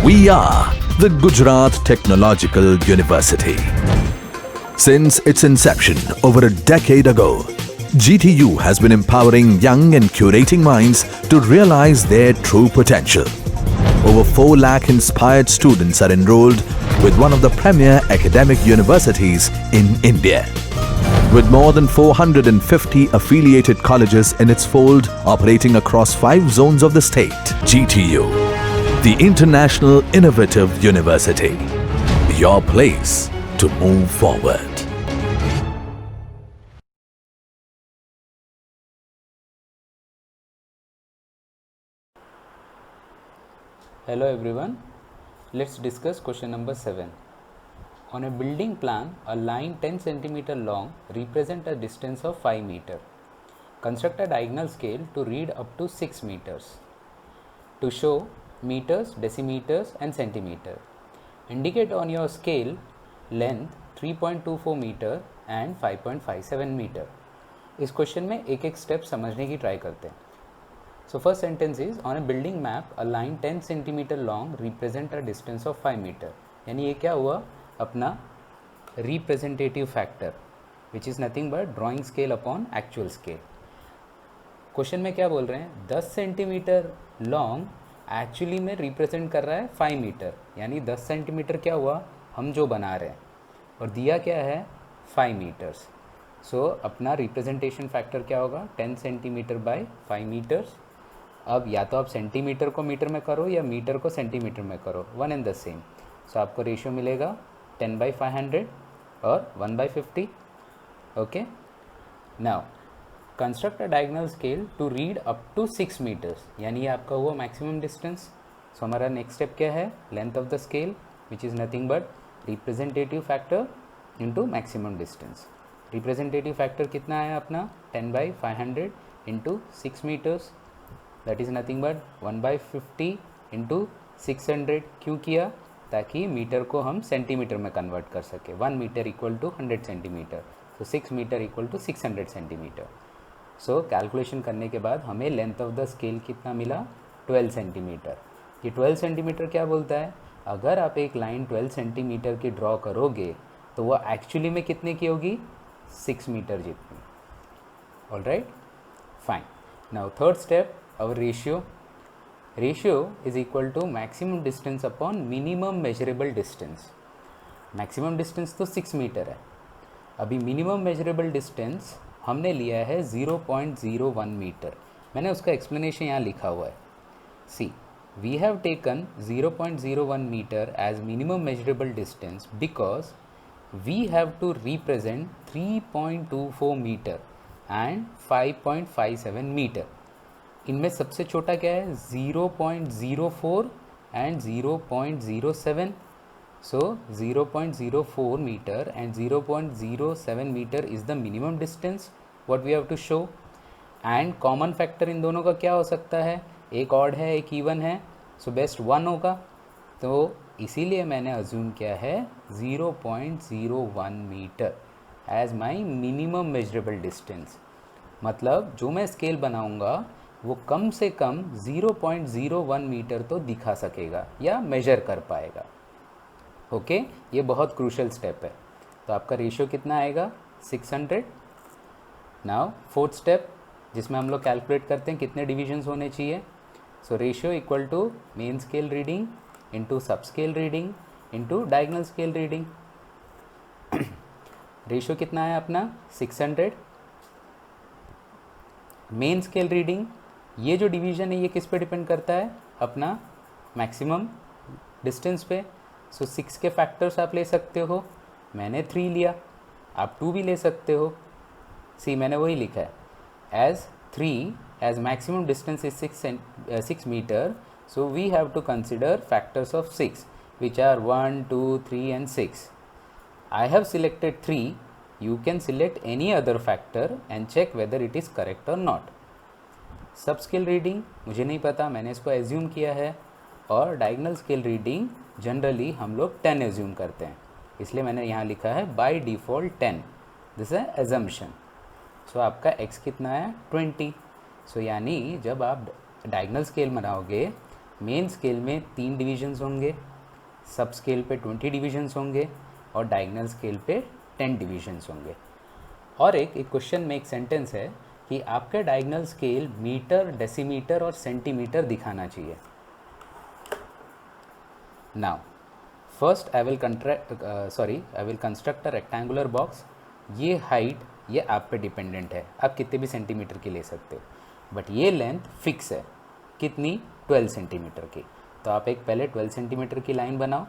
We are the Gujarat Technological University. Since its inception over a decade ago, GTU has been empowering young and curating minds to realize their true potential. Over 4 lakh inspired students are enrolled with one of the premier academic universities in India. With more than 450 affiliated colleges in its fold operating across 5 zones of the state, GTU, the International Innovative University, your place to move forward. Hello everyone, let's discuss question number 7. On a building plan, a line 10 cm long represents a distance of 5 meter. Construct a diagonal scale to read up to 6 meters. To show meters, decimeters and centimeter. Indicate on your scale length 3.24 meter and 5.57 meter. इस question में एक एक step समझने की try करते हैं. So first sentence is, on a building map, a line 10 centimeter long represent a distance of 5 meter. यानी ये क्या हुआ, अपना representative factor, which is nothing but drawing scale upon actual scale. Question में क्या बोल रहे हैं, 10 सेंटीमीटर लॉन्ग एक्चुअली में रिप्रेजेंट कर रहा है 5 मीटर, यानी 10 सेंटीमीटर क्या हुआ, हम जो बना रहे हैं, और दिया क्या है 5 मीटर्स. सो अपना रिप्रेजेंटेशन फैक्टर क्या होगा, 10 सेंटीमीटर बाय 5 मीटर्स. अब या तो आप सेंटीमीटर को मीटर में करो या मीटर को सेंटीमीटर में करो, one and the same. So आपको रेशियो मिलेगा 10/500 और 1/50. Okay, now construct a diagonal scale to read up to 6 metres, यानी ये आपका हुआ मैक्सिमम डिस्टेंस. सो हमारा नेक्स्ट स्टेप क्या है, length of the scale which is nothing but representative factor into maximum distance. Representative factor कितना है अपना, 10/500 into 6 metres, that is nothing but 1/50 into 600. क्यों किया, ताकि मीटर को हम सेंटीमीटर में कन्वर्ट कर सके. 1 मीटर इक्वल टू 100 सेंटीमीटर, तो 6 metre equal to 600 centimetre. So calculation करने के बाद हमें लेंथ ऑफ द स्केल कितना मिला, 12 सेंटीमीटर. ये 12 सेंटीमीटर क्या बोलता है, अगर आप एक लाइन 12 सेंटीमीटर की ड्रॉ करोगे तो वो एक्चुअली में कितने की होगी, 6 मीटर जितनी. Alright, fine. Now third step, our ratio is equal to maximum distance upon minimum measurable distance. maximum distance तो 6 मीटर है. अभी minimum measurable distance हमने लिया है 0.01 मीटर. मैंने उसका explanation यहाँ लिखा हुआ है. See, we have taken 0.01 meter as minimum measurable distance because we have to represent 3.24 meter and 5.57 meter. इनमें सबसे छोटा क्या है, 0.04 and 0.07. So 0.04 metre and 0.07 metre is the minimum distance what we have to show. And common factor in दोनों का क्या हो सकता है, एक ऑड है एक इवन है, सो बेस्ट 1 होगा. तो इसीलिए मैंने अज्यूम किया है 0.01 metre as my minimum measurable distance. मतलब जो मैं स्केल बनाऊंगा वो कम से कम 0.01 मीटर तो दिखा सकेगा या मेजर कर पाएगा. ओके, ये बहुत क्रूशल स्टेप है. तो आपका रेशियो कितना आएगा, 600. नाउ फोर्थ स्टेप, जिसमें हम लोग कैलकुलेट करते हैं कितने डिविजन्स होने चाहिए. So ratio equal to main scale reading into sub scale reading into diagonal scale reading. Ratio कितना है अपना, 600. मेन स्केल रीडिंग, ये जो डिवीज़न है ये किस पे डिपेंड करता है, अपना मैक्सिमम डिस्टेंस पे. सो 6 के फैक्टर्स आप ले सकते हो, मैंने 3 लिया, आप 2 भी ले सकते हो. सी मैंने वही लिखा है, as 3 as maximum distance is 6 metre. So we have to consider factors of 6 which are 1, 2, 3 and 6. I have selected 3. You can select any other factor and check whether it is correct or not. सब scale reading मुझे नहीं पता, मैंने इसको assume किया है. और diagonal scale reading generally हम लोग 10 एज्यूम करते हैं, इसलिए मैंने यहाँ लिखा है बाय डिफ़ॉल्ट 10. दिस है एजम्पशन. सो आपका x कितना है, 20. सो यानी जब आप डायगोनल स्केल बनाओगे मेन स्केल में 3 डिविजन्स होंगे, सब स्केल पे 20 डिविजन्स होंगे और डायगोनल स्केल पे 10 डिविजन्स होंगे। और एक क्वेश्चन में एक सेंटेंस है कि आपका डायगोनल स्केल मीटर, डेसीमीटर और सेंटीमीटर दिखाना चाहिए। Now first I will construct a rectangular box. ये हाइट ये आप पे डिपेंडेंट है, आप कितने भी सेंटीमीटर की ले सकते हो, बट ये लेंथ फिक्स है, कितनी, 12 सेंटीमीटर की। तो आप एक पहले 12 सेंटीमीटर की लाइन बनाओ,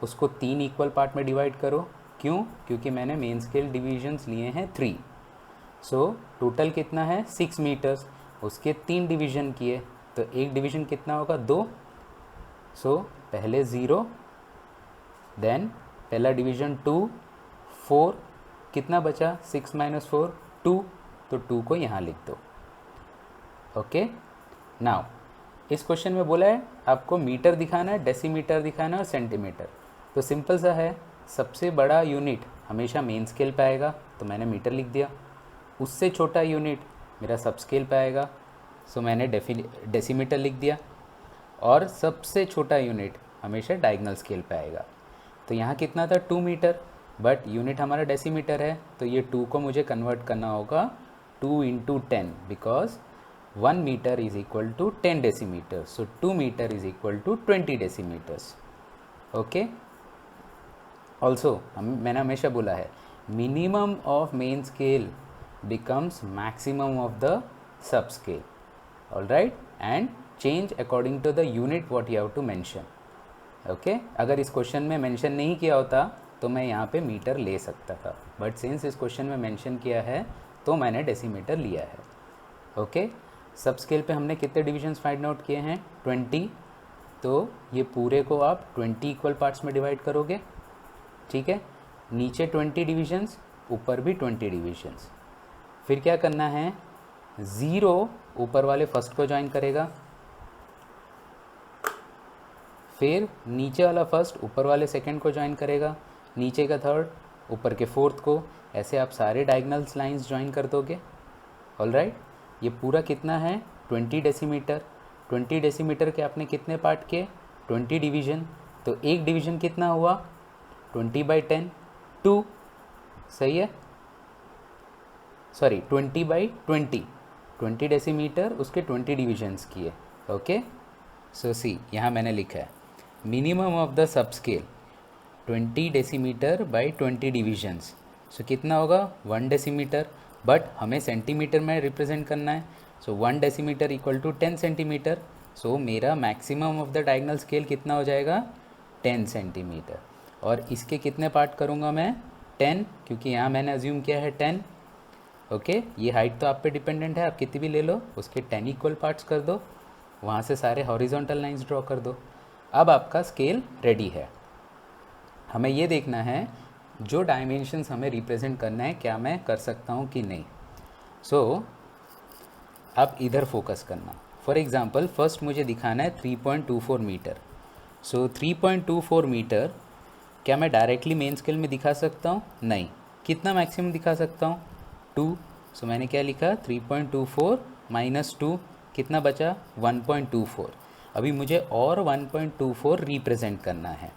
उसको 3 इक्वल पार्ट में डिवाइड करो। क्यों? क्योंकि मैंने मेन स्केल डिविजन्स लिए हैं 3, सो टोटल कितना है 6 मीटर्स, उसके 3 डिवीजन किए तो एक डिवीजन कितना होगा 2। सो पहले 0, देन पहला डिवीजन 2, 4, कितना बचा 6 - 4 2, तो 2 को यहाँ लिख दो। ओके, नाउ इस क्वेश्चन में बोला है आपको मीटर दिखाना है, डेसीमीटर दिखाना है और सेंटीमीटर। तो सिंपल सा है, सबसे बड़ा यूनिट हमेशा मेन स्केल पे आएगा तो मैंने मीटर लिख दिया, उससे छोटा यूनिट मेरा सब स्केल पे आएगा सो मैंने डेसीमीटर लिख दिया, और सबसे छोटा यूनिट हमेशा डायगोनल स्केल पे आएगा। तो यहाँ कितना था 2 मीटर, बट यूनिट हमारा डेसीमीटर है तो ये 2 को मुझे कन्वर्ट करना होगा 2 × 10 because 1 metre is equal to 10 decimetre, so 2 metre is equal to 20 decimetres. Okay, also मैंने हमेशा बोला है minimum of main scale becomes maximum of the sub scale, all right, and change according to the unit what you have to mention. Okay, अगर इस question में mention नहीं किया होता तो मैं यहाँ पे मीटर ले सकता था, बट सिंस इस क्वेश्चन में मेंशन किया है तो मैंने डेसीमीटर लिया है। ओके, सब स्केल पे हमने कितने डिविजन्स फाइंड आउट किए हैं 20, तो ये पूरे को आप 20 इक्वल पार्ट्स में डिवाइड करोगे, ठीक है, नीचे 20 डिविजन्स, ऊपर भी 20 डिविजन्स। फिर क्या करना है, 0 ऊपर वाले फर्स्ट को ज्वाइन करेगा, फिर नीचे वाला फर्स्ट ऊपर वाले सेकंड को ज्वाइन करेगा, नीचे का थर्ड ऊपर के फोर्थ को, ऐसे आप सारे डायगोनल्स लाइंस ज्वाइन कर दोगे। ऑल राइट, ये पूरा कितना है 20 डेसीमीटर। 20 डेसीमीटर के आपने कितने पार्ट किए 20 डिवीजन, तो एक डिवीजन कितना हुआ 20/10 2, सही है, सॉरी 20/20, 20 डेसीमीटर उसके 20 डिविजन्स किए। ओके, सो सी यहाँ मैंने लिखा है minimum of the sub scale 20 decimetre by 20 divisions, so कितना होगा 1 डेसीमीटर, बट हमें सेंटीमीटर में रिप्रेजेंट करना है, so 1 decimetre equal to 10 centimetre, so मेरा maximum of the diagonal scale कितना हो जाएगा 10 सेंटीमीटर। और इसके कितने पार्ट करूँगा मैं 10, क्योंकि यहाँ मैंने अज्यूम किया है 10। ओके, ये हाइट तो आप पे डिपेंडेंट है, आप कितनी भी ले लो, उसके 10 इक्वल पार्ट्स कर दो, वहाँ से सारे हॉरिजॉन्टल लाइंस ड्रॉ कर दो। अब आपका स्केल रेडी है। हमें ये देखना है जो डायमेंशंस हमें रिप्रेजेंट करना है क्या मैं कर सकता हूँ कि नहीं। सो अब इधर फोकस करना। फॉर एग्ज़ाम्पल फर्स्ट मुझे दिखाना है 3.24 मीटर। सो 3.24 मीटर क्या मैं डायरेक्टली मेन स्केल में दिखा सकता हूँ? नहीं। कितना मैक्सिमम दिखा सकता हूँ? 2। सो मैंने क्या लिखा 3.24 माइनस 2, कितना बचा 1.24। अभी मुझे और 1.24 रिप्रेजेंट करना है।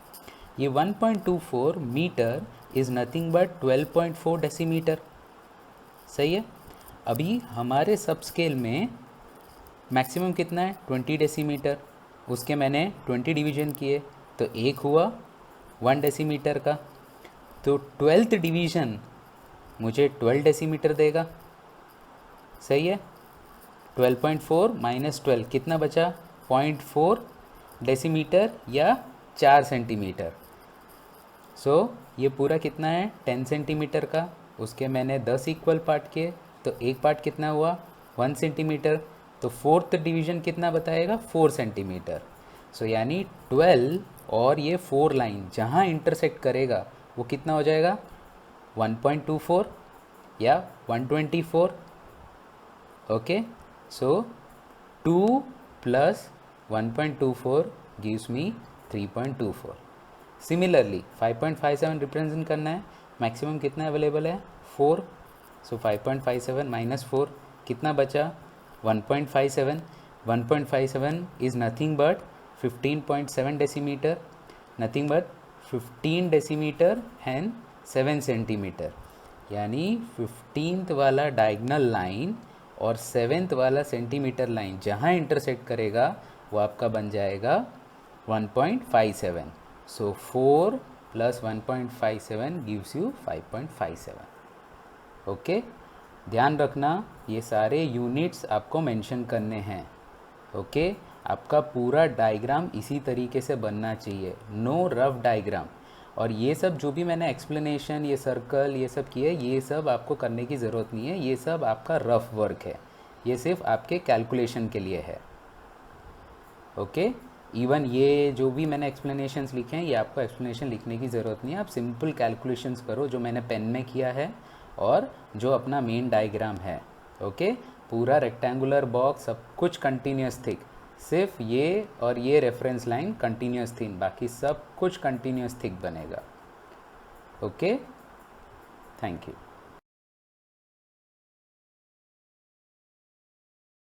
ये 1.24 metre is nothing but 12.4 decimetre, सही है। अभी हमारे सब स्केल में मैक्सिमम कितना है 20 डेसीमीटर, उसके मैंने 20 डिवीजन किए तो एक हुआ 1 डेसीमीटर का, तो 12th डिवीज़न मुझे 12 डेसीमीटर देगा, सही है। 12.4 माइनस 12 कितना बचा 0.4 डेसीमीटर या 4 सेंटीमीटर। सो ये पूरा कितना है 10 सेंटीमीटर का, उसके मैंने 10 इक्वल पार्ट किए तो एक पार्ट कितना हुआ 1 सेंटीमीटर, तो 4th डिवीज़न कितना बताएगा 4 सेंटीमीटर। सो यानी 12 और ये 4 लाइन जहाँ इंटरसेक्ट करेगा वो कितना हो जाएगा 1.24 या 124। ओके, सो 2 + 1.24 gives me 3.24। सिमिलरली 5.57 रिप्रेजेंट करना है, मैक्सिमम कितना अवेलेबल है 4, सो 5.57 माइनस 4 कितना बचा 1.57। 1.57 is nothing but 15.7 decimeter, nothing but 15 decimeter and 7 centimetre, यानी 15th वाला डायगनल लाइन और 7th वाला सेंटीमीटर लाइन जहाँ इंटरसेक्ट करेगा वो आपका बन जाएगा 1.57. सो 4 + 1.57 गिव्स यू 5.57. ओके, ध्यान रखना ये सारे यूनिट्स आपको मेंशन करने हैं. ओके, आपका पूरा डायग्राम इसी तरीके से बनना चाहिए, नो रफ डायग्राम. और ये सब जो भी मैंने एक्सप्लेनेशन, ये सर्कल, ये सब किए, ये सब आपको करने की ज़रूरत नहीं है. ये सब आपका रफ वर्क है, ये सिर्फ आपके कैलकुलेशन के लिए है. ओके, इवन ये जो भी मैंने एक्सप्लेनेशंस लिखे हैं, ये आपको एक्सप्लेनेशन लिखने की ज़रूरत नहीं है. आप सिंपल कैलकुलेशंस करो जो मैंने पेन में किया है और जो अपना मेन डायग्राम है. ओके, पूरा रेक्टेंगुलर बॉक्स सब कुछ कंटिन्यूस थिक, सिर्फ ये और ये रेफरेंस लाइन कंटिन्यूस थिन, बाकी सब कुछ कंटिन्यूस थिक बनेगा. Okay, thank you.